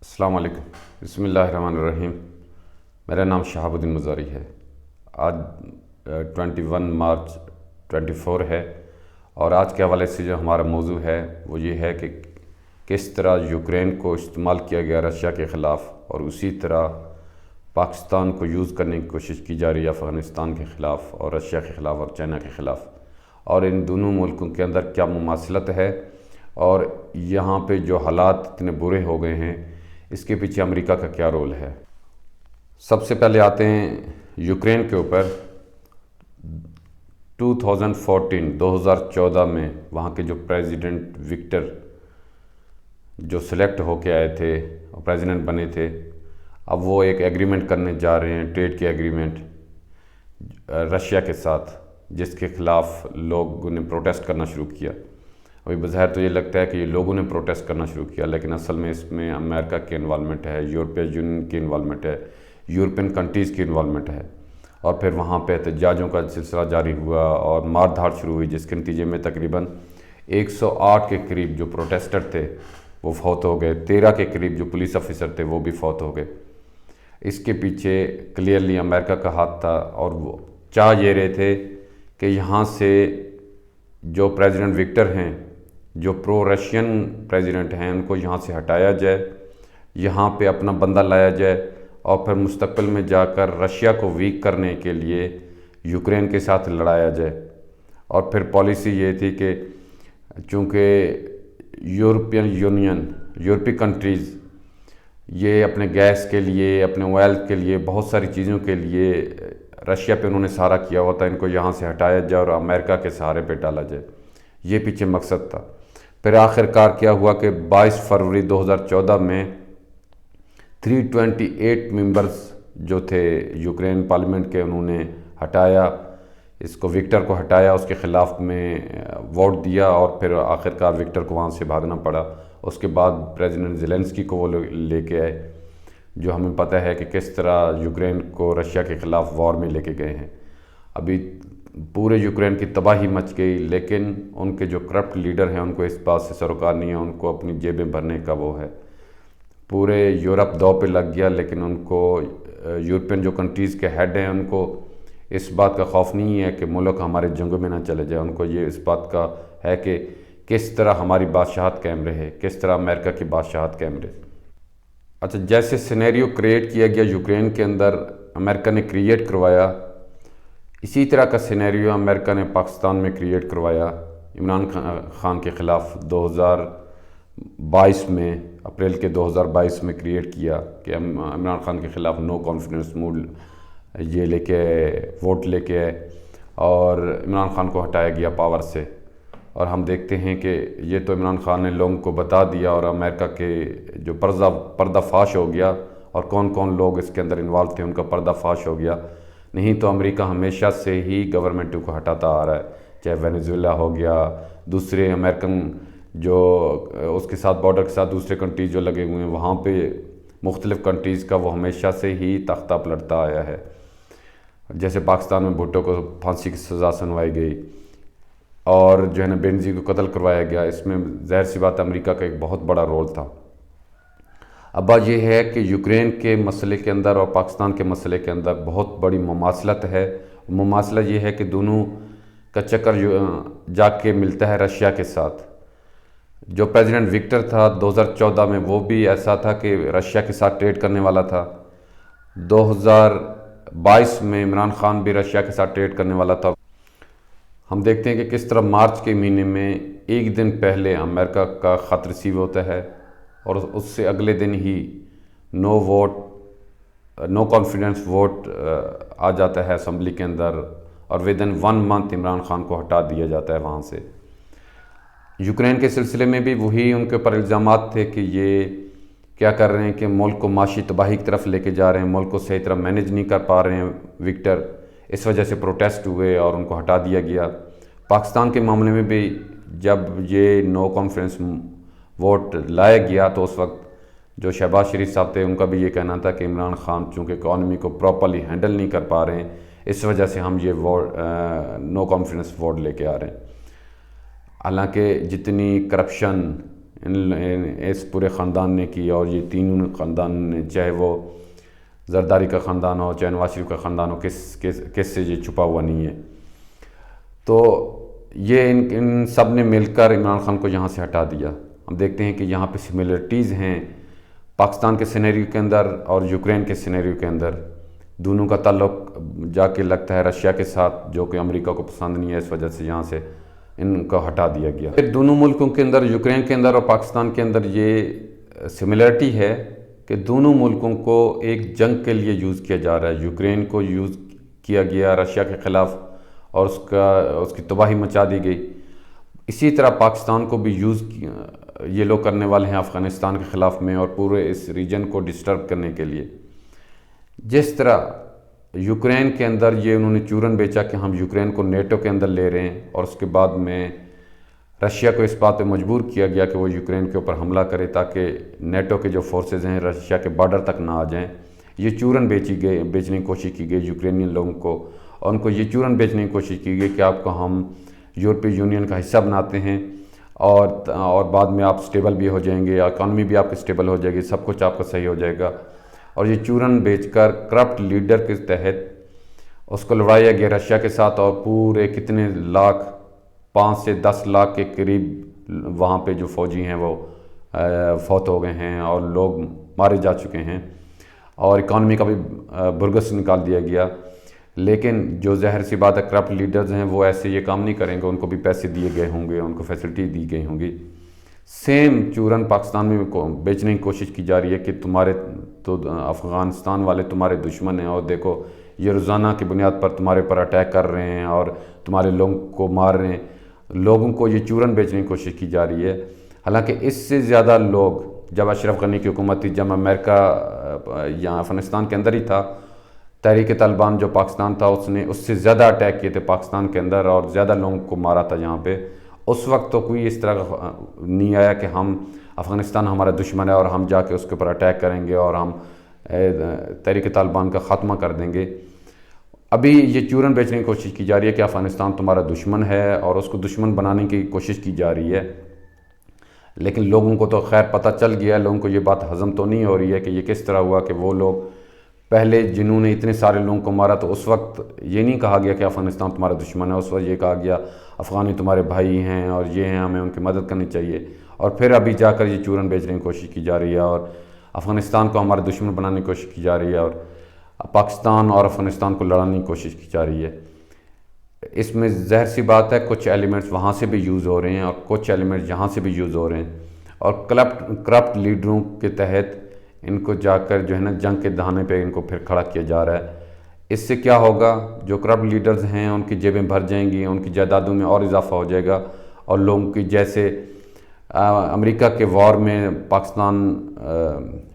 السلام علیکم، بسم اللہ الرحمن الرحیم۔ میرا نام شہاب الدین مزاری ہے۔ آج 21 مارچ 24 ہے، اور آج کے حوالے سے جو ہمارا موضوع ہے وہ یہ ہے کہ کس طرح یوکرین کو استعمال کیا گیا رشیا کے خلاف، اور اسی طرح پاکستان کو یوز کرنے کی کوشش کی جا رہی ہے افغانستان کے خلاف اور رشیا کے خلاف اور چائنا کے خلاف، اور ان دونوں ملکوں کے اندر کیا مماثلت ہے، اور یہاں پہ جو حالات اتنے برے ہو گئے ہیں اس کے پیچھے امریکہ کا کیا رول ہے۔ سب سے پہلے آتے ہیں یوکرین کے اوپر۔ 2014 میں وہاں کے جو پریزیڈنٹ وکٹر جو سلیکٹ ہو کے آئے تھے اور پریزیڈنٹ بنے تھے، اب وہ ایک ایگریمنٹ کرنے جا رہے ہیں، ٹریڈ کی ایگریمنٹ رشیا کے ساتھ، جس کے خلاف لوگوں نے پروٹیسٹ کرنا شروع کیا۔ ابھی بظاہر تو یہ لگتا ہے کہ یہ لوگوں نے پروٹیسٹ کرنا شروع کیا، لیکن اصل میں اس میں امریکہ کی انوالومنٹ ہے، یورپین یونین کی انوالومنٹ ہے، یورپین کنٹریز کی انوالومنٹ ہے، اور پھر وہاں پہ احتجاجوں کا سلسلہ جاری ہوا اور مار دھاڑ شروع ہوئی، جس کے نتیجے میں تقریباً 108 کے قریب جو پروٹیسٹر تھے وہ فوت ہو گئے، 13 کے قریب جو پولیس آفیسر تھے وہ بھی فوت ہو گئے۔ اس کے پیچھے کلیئرلی امریکہ کا ہاتھ تھا، اور وہ چاہ یہ رہے تھے کہ یہاں سے جو پریزیڈنٹ وکٹر ہیں، جو پرو رشین پریزیڈنٹ ہیں، ان کو یہاں سے ہٹایا جائے، یہاں پہ اپنا بندہ لایا جائے، اور پھر مستقبل میں جا کر رشیا کو ویک کرنے کے لیے یوکرین کے ساتھ لڑایا جائے۔ اور پھر پالیسی یہ تھی کہ چونکہ یورپین یونین، یورپی کنٹریز یہ اپنے گیس کے لیے، اپنے آئل کے لیے، بہت ساری چیزوں کے لیے رشیا پہ انہوں نے سہارا کیا ہوا تھا، ان کو یہاں سے ہٹایا جائے اور امریکہ کے سہارے پہ ڈالا جائے، یہ پیچھے مقصد تھا۔ پھر آخر کار کیا ہوا کہ 22 فروری 2014 میں 328 ممبرز جو تھے یوکرین پارلیمنٹ کے، انہوں نے ہٹایا اس کو، وکٹر کو ہٹایا، اس کے خلاف میں ووٹ دیا، اور پھر آخر کار وکٹر کو وہاں سے بھاگنا پڑا۔ اس کے بعد پریزیڈنٹ زیلنسکی کو وہ لے کے آئے، جو ہمیں پتہ ہے کہ کس طرح یوکرین کو رشیا کے خلاف وار میں لے کے گئے ہیں۔ ابھی پورے یوکرین کی تباہی مچ گئی، لیکن ان کے جو کرپٹ لیڈر ہیں ان کو اس بات سے سروکار نہیں ہے، ان کو اپنی جیبیں بھرنے کا وہ ہے۔ پورے یورپ دو پہ لگ گیا، لیکن ان کو یورپین جو کنٹریز کے ہیڈ ہیں ان کو اس بات کا خوف نہیں ہے کہ ملک ہمارے جنگوں میں نہ چلے جائے، ان کو یہ اس بات کا ہے کہ کس طرح ہماری بادشاہت قائم رہے، کس طرح امریکہ کی بادشاہت قائم رہے۔ اچھا، جیسے سینیریو کریٹ کیا گیا یوکرین کے اندر، امریکہ نے کریٹ کروایا، اسی طرح کا سینیریو امریکہ نے پاکستان میں کریٹ کروایا عمران خان کے خلاف 2022 میں، اپریل کے 2022 میں کریٹ کیا کہ عمران خان کے خلاف نو کانفیڈنس موڈ یہ لے کے ووٹ لے کے آئے، اور عمران خان کو ہٹایا گیا پاور سے۔ اور ہم دیکھتے ہیں کہ یہ تو عمران خان نے لوگوں کو بتا دیا، اور امریکہ کے جو پردہ فاش ہو گیا، اور کون کون لوگ اس کے اندر انوالو تھے ان کا پردہ فاش ہو گیا۔ نہیں تو امریکہ ہمیشہ سے ہی گورنمنٹوں کو ہٹاتا آ رہا ہے، چاہے وینیزویلا ہو گیا، دوسرے امریکن جو اس کے ساتھ بارڈر کے ساتھ دوسرے کنٹریز جو لگے ہوئے ہیں، وہاں پہ مختلف کنٹریز کا وہ ہمیشہ سے ہی تختہ پلٹتا آیا ہے۔ جیسے پاکستان میں بھٹو کو پھانسی کی سزا سنوائی گئی، اور جو ہے نا بینظیر کو قتل کروایا گیا، اس میں ظاہر سی بات امریکہ کا ایک بہت بڑا رول تھا۔ اب بات یہ ہے کہ یوکرین کے مسئلے کے اندر اور پاکستان کے مسئلے کے اندر بہت بڑی مماثلت ہے۔ مماثلت یہ ہے کہ دونوں کا چکر جا کے ملتا ہے رشیا کے ساتھ۔ جو پریزیڈنٹ وکٹر تھا 2014 میں، وہ بھی ایسا تھا کہ رشیا کے ساتھ ٹریڈ کرنے والا تھا۔ 2022 میں عمران خان بھی رشیا کے ساتھ ٹریڈ کرنے والا تھا۔ ہم دیکھتے ہیں کہ کس طرح مارچ کے مہینے میں ایک دن پہلے امریکہ کا خط ریسیو ہوتا ہے، اور اس سے اگلے دن ہی نو کانفیڈنس ووٹ آ جاتا ہے اسمبلی کے اندر، اور ودن 1 منتھ عمران خان کو ہٹا دیا جاتا ہے وہاں سے۔ یوکرین کے سلسلے میں بھی وہی ان کے اوپر الزامات تھے کہ یہ کیا کر رہے ہیں کہ ملک کو معاشی تباہی کی طرف لے کے جا رہے ہیں، ملک کو صحیح طرح مینیج نہیں کر پا رہے ہیں وکٹر، اس وجہ سے پروٹیسٹ ہوئے اور ان کو ہٹا دیا گیا۔ پاکستان کے معاملے میں بھی جب یہ نو کانفیڈنس ووٹ لایا گیا تو اس وقت جو شہباز شریف صاحب تھے ان کا بھی یہ کہنا تھا کہ عمران خان چونکہ اکانومی کو پراپرلی ہینڈل نہیں کر پا رہے ہیں، اس وجہ سے ہم یہ نو کانفیڈنس ووٹ لے کے آ رہے ہیں۔ حالانکہ جتنی کرپشن اس پورے خاندان نے کی، اور یہ تینوں خاندان نے، چاہے وہ زرداری کا خاندان ہو، چاہے نواز شریف کا خاندان ہو، کس سے یہ چھپا ہوا نہیں ہے۔ تو یہ ان سب نے مل کر عمران خان کو یہاں سے ہٹا دیا۔ ہم دیکھتے ہیں کہ یہاں پہ سملرٹیز ہیں پاکستان کے سینیریو کے اندر اور یوکرین کے سینیریو کے اندر۔ دونوں کا تعلق جا کے لگتا ہے رشیا کے ساتھ، جو کہ امریکہ کو پسند نہیں ہے، اس وجہ سے یہاں سے ان کو ہٹا دیا گیا۔ پھر دونوں ملکوں کے اندر، یوکرین کے اندر اور پاکستان کے اندر، یہ سملرٹی ہے کہ دونوں ملکوں کو ایک جنگ کے لیے یوز کیا جا رہا ہے۔ یوکرین کو یوز کیا گیا رشیا کے خلاف اور اس کی تباہی مچا دی گئی۔ اسی طرح پاکستان کو بھی یوز یہ لوگ کرنے والے ہیں افغانستان کے خلاف میں، اور پورے اس ریجن کو ڈسٹرب کرنے کے لیے۔ جس طرح یوکرین کے اندر یہ انہوں نے چورن بیچا کہ ہم یوکرین کو نیٹو کے اندر لے رہے ہیں، اور اس کے بعد میں رشیا کو اس بات پہ مجبور کیا گیا کہ وہ یوکرین کے اوپر حملہ کرے تاکہ نیٹو کے جو فورسز ہیں رشیا کے بارڈر تک نہ آ جائیں۔ یہ چورن بیچنے کی کوشش کی گئی یوکرینین لوگوں کو، اور ان کو یہ چورن بیچنے کی کوشش کی گئی کہ آپ کو ہم یورپی یونین کا حصہ بناتے ہیں، اور بعد میں آپ سٹیبل بھی ہو جائیں گے، اکانومی بھی آپ کی سٹیبل ہو جائے گی، سب کچھ آپ کا صحیح ہو جائے گا۔ اور یہ چورن بیچ کر کرپٹ لیڈر کے تحت اس کو لڑایا گیا رشیا کے ساتھ، اور پورے کتنے لاکھ، 5 سے 10 لاکھ کے قریب وہاں پہ جو فوجی ہیں وہ فوت ہو گئے ہیں، اور لوگ مارے جا چکے ہیں، اور اکانومی کا بھی برگس نکال دیا گیا۔ لیکن جو ظاہر سی بات ہے کرپٹ لیڈرز ہیں وہ ایسے یہ کام نہیں کریں گے، ان کو بھی پیسے دیے گئے ہوں گے، ان کو فیسلٹی دی گئی ہوں گی۔ سیم چورن پاکستان میں بیچنے کی کوشش کی جا رہی ہے کہ تمہارے تو افغانستان والے تمہارے دشمن ہیں، اور دیکھو یہ روزانہ کی بنیاد پر تمہارے پر اٹیک کر رہے ہیں اور تمہارے لوگوں کو مار رہے ہیں۔ لوگوں کو یہ چورن بیچنے کی کوشش کی جا رہی ہے۔ حالانکہ اس سے زیادہ لوگ، جب اشرف غنی کی حکومت تھی، جب امریکہ یہاں افغانستان کے اندر ہی تھا، تحریک طالبان جو پاکستان تھا اس نے اس سے زیادہ اٹیک کیے تھے پاکستان کے اندر، اور زیادہ لوگوں کو مارا تھا یہاں پہ۔ اس وقت تو کوئی اس طرح نہیں آیا کہ ہم افغانستان ہمارا دشمن ہے اور ہم جا کے اس کے اوپر اٹیک کریں گے اور ہم تحریک طالبان کا خاتمہ کر دیں گے۔ ابھی یہ چورن بیچنے کی کوشش کی جا رہی ہے کہ افغانستان تمہارا دشمن ہے، اور اس کو دشمن بنانے کی کوشش کی جا رہی ہے۔ لیکن لوگوں کو تو خیر پتہ چل گیا ہے، لوگوں کو یہ بات ہضم تو نہیں ہو رہی ہے کہ یہ کس طرح ہوا کہ وہ لوگ پہلے جنہوں نے اتنے سارے لوگوں کو مارا، تو اس وقت یہ نہیں کہا گیا کہ افغانستان تمہارا دشمن ہے، اس وقت یہ کہا گیا افغانی تمہارے بھائی ہیں اور یہ ہیں، ہمیں ان کی مدد کرنی چاہیے۔ اور پھر ابھی جا کر یہ چورن بیچنے کی کوشش کی جا رہی ہے، اور افغانستان کو ہمارا دشمن بنانے کی کوشش کی جا رہی ہے، اور پاکستان اور افغانستان کو لڑانے کی کوشش کی جا رہی ہے۔ اس میں ظاہر سی بات ہے کچھ ایلیمنٹس وہاں سے بھی یوز ہو رہے ہیں اور کچھ ایلیمنٹس یہاں سے بھی یوز ہو رہے ہیں، اور کرپٹ لیڈروں کے تحت ان کو جا کر جو ہے نا جنگ کے دہانے پہ ان کو پھر کھڑا کیا جا رہا ہے۔ اس سے کیا ہوگا، جو کرپٹ لیڈرز ہیں ان کی جیبیں بھر جائیں گی، ان کی جائیدادوں میں اور اضافہ ہو جائے گا، اور لوگوں کی جیسے امریکہ کے وار میں پاکستان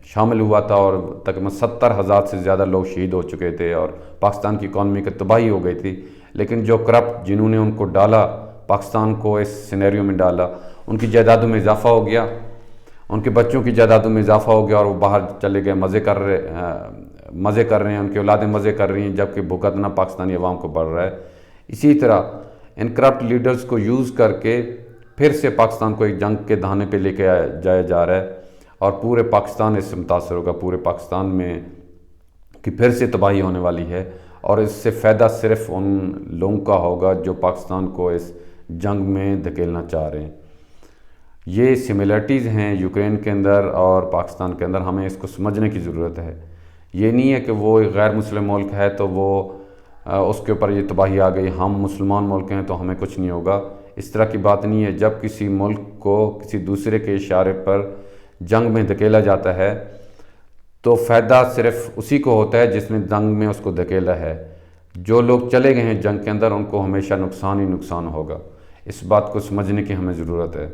شامل ہوا تھا اور تقریباً 70,000 سے زیادہ لوگ شہید ہو چکے تھے، اور پاکستان کی اکانومی کی تباہی ہو گئی تھی۔ لیکن جو کرپٹ جنہوں نے ان کو ڈالا، پاکستان کو اس سینیریو میں ڈالا، ان کی جائیدادوں میں اضافہ ہو گیا، ان کے بچوں کی جائیدادوں میں اضافہ ہو گیا، اور وہ باہر چلے گئے، مزے کر رہے ہیں، ان کی اولادیں مزے کر رہی ہیں، جبکہ بھگتنا پاکستانی عوام کو پڑ رہا ہے۔ اسی طرح ان کرپٹ لیڈرز کو یوز کر کے پھر سے پاکستان کو ایک جنگ کے دہانے پہ لے کے جایا جا رہا ہے، اور پورے پاکستان اس سے متاثر ہوگا، پورے پاکستان میں کہ پھر سے تباہی ہونے والی ہے، اور اس سے فائدہ صرف ان لوگوں کا ہوگا جو پاکستان کو اس جنگ میں دھکیلنا چاہ رہے ہیں۔ یہ سملرٹیز ہیں یوکرین کے اندر اور پاکستان کے اندر، ہمیں اس کو سمجھنے کی ضرورت ہے۔ یہ نہیں ہے کہ وہ ایک غیر مسلم ملک ہے تو وہ اس کے اوپر یہ تباہی آ گئی، ہم مسلمان ملک ہیں تو ہمیں کچھ نہیں ہوگا، اس طرح کی بات نہیں ہے۔ جب کسی ملک کو کسی دوسرے کے اشارے پر جنگ میں دھکیلا جاتا ہے تو فائدہ صرف اسی کو ہوتا ہے جس نے جنگ میں اس کو دھکیلا ہے۔ جو لوگ چلے گئے ہیں جنگ کے اندر ان کو ہمیشہ نقصان ہی نقصان ہوگا۔ اس بات کو سمجھنے کی ہمیں ضرورت ہے۔